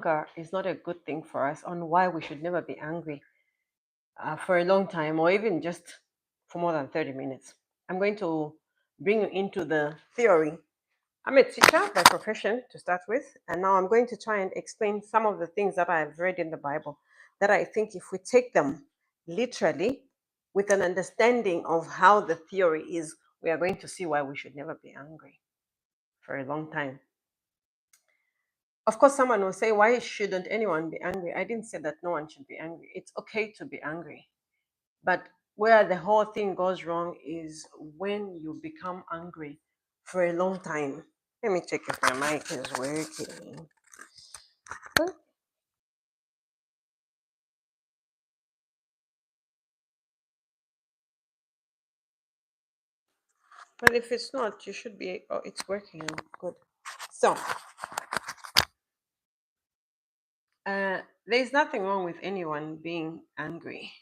Anger is not a good thing for us, on why we should never be angry for a long time or even just for more than 30 minutes. I'm going to bring you into the theory. I'm a teacher by profession to start with, and now I'm going to try and explain some of the things that I've read in the Bible that I think if we take them literally with an understanding of how the theory is, we are going to see why we should never be angry for a long time. Of course, someone will say, why shouldn't anyone be angry? I didn't say that no one should be angry. It's okay to be angry. But where the whole thing goes wrong is when you become angry for a long time. Let me check if my mic is working. But if it's not, you should be, oh, it's working. Good. So, there's nothing wrong with anyone being angry.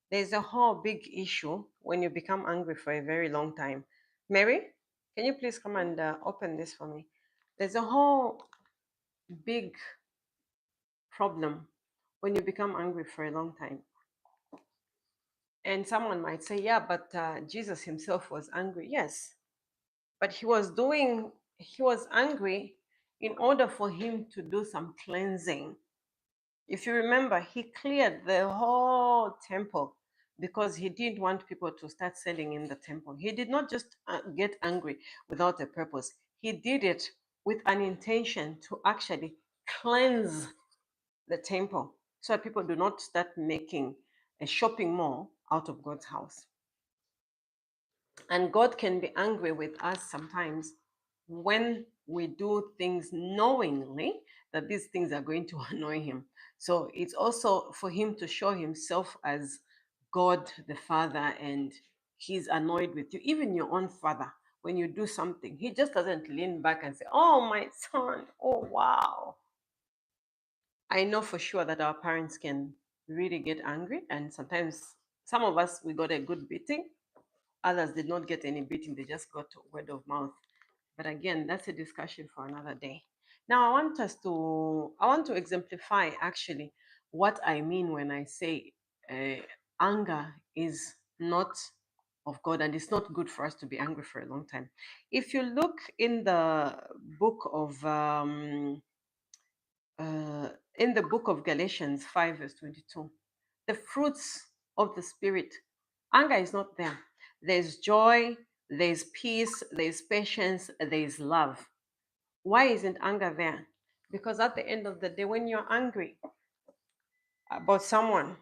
There's a whole big issue when you become angry for a very long time. Mary, can you please come and open this for me? There's a whole big problem when you become angry for a long time. And someone might say, yeah, but Jesus himself was angry. Yes, but he was angry in order for him to do some cleansing. If you remember, he cleared the whole temple because he didn't want people to start selling in the temple. He did not just get angry without a purpose. He did it with an intention to actually cleanse the temple so that people do not start making a shopping mall out of God's house. And God can be angry with us sometimes when we do things knowingly that these things are going to annoy him. So it's also for him to show himself as God the Father, and he's annoyed with you. Even your own father, when you do something, he just doesn't lean back and say, oh, my son, oh, wow. I know for sure that our parents can really get angry, and sometimes some of us, we got a good beating. Others did not get any beating, they just got word of mouth. But again, that's a discussion for another day. Now, I want to exemplify actually what I mean when I say anger is not of God, and it's not good for us to be angry for a long time. If you look in the book of uh, Galatians 5 verse 22, the fruits of the spirit, anger is not there. There's joy, there's peace, there's patience, there's love. Why isn't anger there? Because at the end of the day, when you're angry about someone,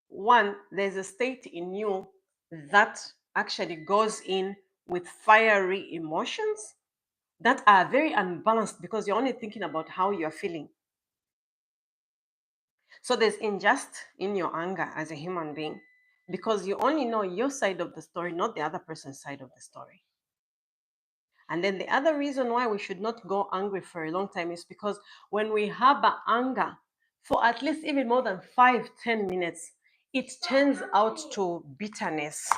one, there's a state in you that actually goes in with fiery emotions that are very unbalanced because you're only thinking about how you're feeling. So there's injustice in your anger as a human being because you only know your side of the story, not the other person's side of the story. And then the other reason why we should not go angry for a long time is because when we harbor anger for at least even more than 5-10 minutes, it turns out to bitterness.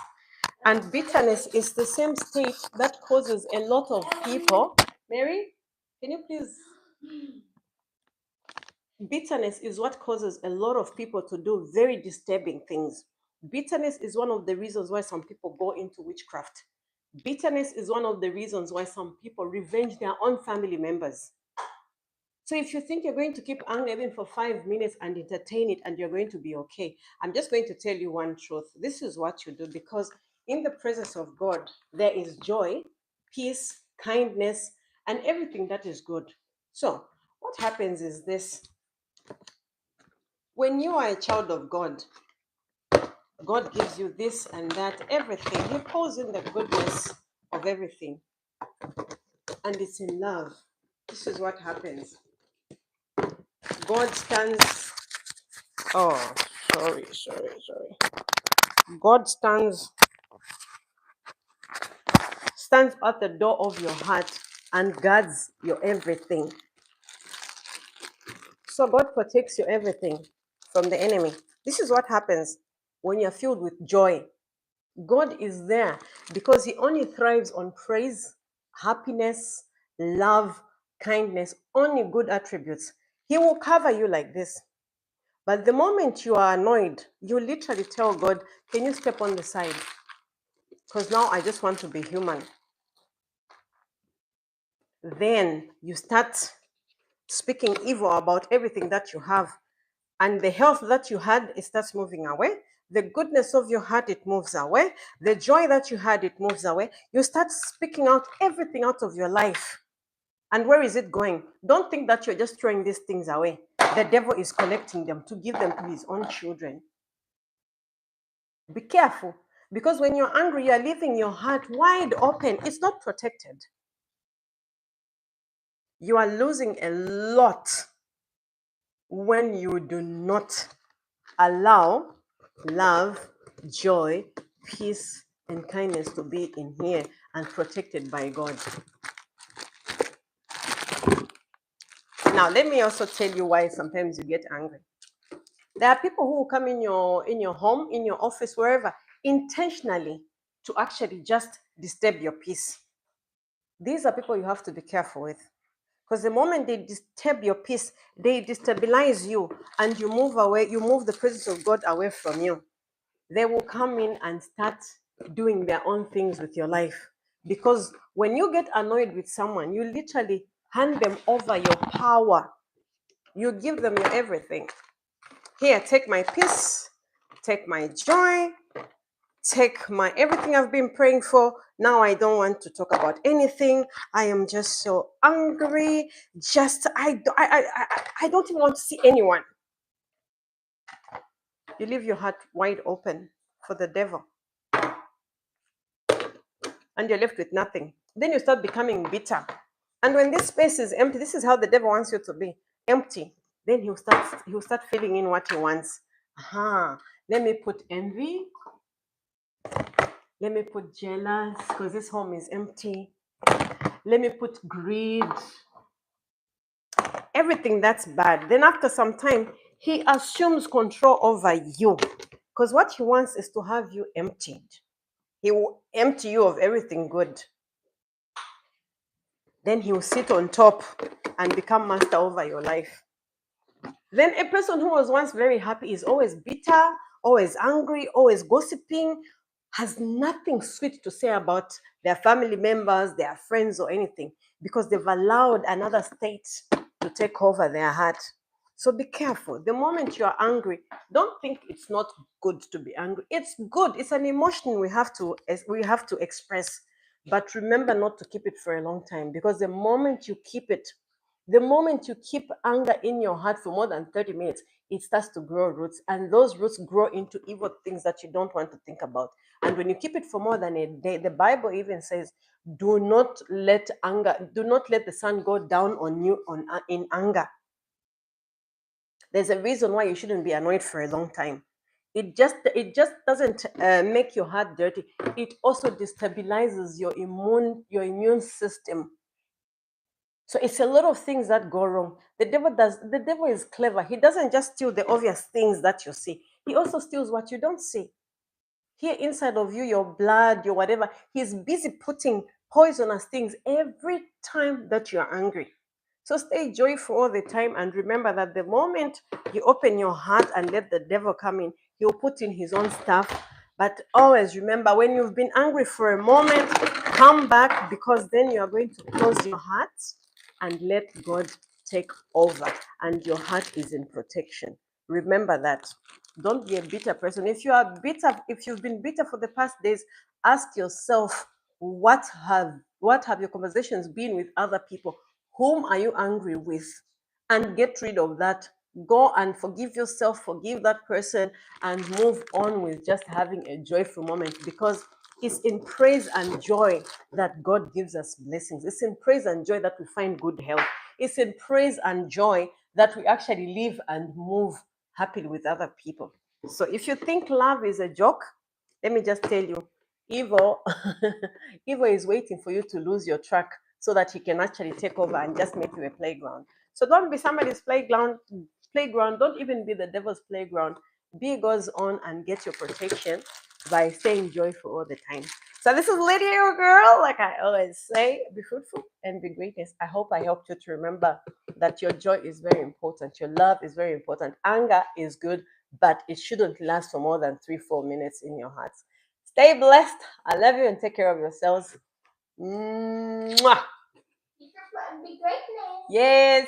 And bitterness is the same state that causes a lot of people. Mary, can you please? Bitterness is what causes a lot of people to do very disturbing things. Bitterness is one of the reasons why some people go into witchcraft. Bitterness is one of the reasons why some people revenge their own family members. So if you think you're going to keep angry even for 5 minutes and entertain it and you're going to be okay, I'm just going to tell you one truth. This is what you do, because in the presence of God, there is joy, peace, kindness, and everything that is good. So what happens is this. When you are a child of God, God gives you this and that, everything. He pours in the goodness of everything. And it's in love. This is what happens. God stands. Oh, sorry. God stands at the door of your heart and guards your everything. So God protects your everything from the enemy. This is what happens when you're filled with joy. God is there because he only thrives on praise, happiness, love, kindness, only good attributes. He will cover you like this. But the moment you are annoyed, you literally tell God, can you step on the side? Because now I just want to be human. Then you start speaking evil about everything that you have. And the health that you had, it starts moving away. The goodness of your heart, it moves away. The joy that you had, it moves away. You start speaking out everything out of your life. And where is it going? Don't think that you're just throwing these things away. The devil is collecting them to give them to his own children. Be careful, because when you're angry, you're leaving your heart wide open. It's not protected. You are losing a lot when you do not allow love, joy, peace, and kindness to be in here and protected by God. Now, let me also tell you why sometimes you get angry. There are people who will come in your home, in your office, wherever, intentionally to actually just disturb your peace. These are people you have to be careful with. Because the moment they disturb your peace, they destabilize you and you move away, you move the presence of God away from you. They will come in and start doing their own things with your life. Because when you get annoyed with someone, you literally hand them over your power. You give them your everything. Here, take my peace, take my joy, take my everything I've been praying for. Now I don't want to talk about anything. I am just so angry. I don't even want to see anyone. You leave your heart wide open for the devil. And you're left with nothing. Then you start becoming bitter. And when this space is empty, this is how the devil wants you to be, empty. Then he'll start filling in what he wants. Let me put envy. Let me put jealous, because this home is empty. Let me put greed. Everything that's bad. Then after some time, he assumes control over you. Because what he wants is to have you emptied. He will empty you of everything good. Then he will sit on top and become master over your life. Then a person who was once very happy is always bitter, always angry, always gossiping, has nothing sweet to say about their family members, their friends, or anything, because they've allowed another state to take over their heart. So be careful. The moment you are angry, don't think it's not good to be angry. It's good. It's an emotion we have to express. But remember not to keep it for a long time, because the moment you keep anger in your heart for more than 30 minutes, it starts to grow roots, and those roots grow into evil things that you don't want to think about. And when you keep it for more than a day, the Bible even says, do not let the sun go down on you in anger. There's a reason why you shouldn't be annoyed for a long time. It just doesn't make your heart dirty. It also destabilizes your immune system. So it's a lot of things that go wrong. The devil is clever. He doesn't just steal the obvious things that you see. He also steals what you don't see. Here inside of you, your blood, your whatever, he's busy putting poisonous things every time that you're angry. So stay joyful all the time, and remember that the moment you open your heart and let the devil come in, he'll put in his own stuff. But always remember, when you've been angry for a moment, come back, because then you are going to close your heart and let God take over, and your heart is in protection. Remember that. Don't be a bitter person. If you've been bitter for the past days, ask yourself, what have your conversations been with other people? Whom are you angry with? And get rid of that. Go and forgive yourself, forgive that person, and move on with just having a joyful moment, because it's in praise and joy that God gives us blessings. It's in praise and joy that we find good health. It's in praise and joy that we actually live and move happily with other people. So if you think love is a joke, let me just tell you, evil is waiting for you to lose your track so that he can actually take over and just make you a playground. So don't be somebody's playground. Don't even be the devil's playground. Be God's own and get your protection by staying joyful all the time. So this is Lydia, your girl. Like I always say, be fruitful and be greatness. I hope I helped you to remember that your joy is very important. Your love is very important. Anger is good, but it shouldn't last for more than 3-4 minutes in your hearts. Stay blessed. I love you and take care of yourselves. Mwah. Be fruitful and be greatness. Yes.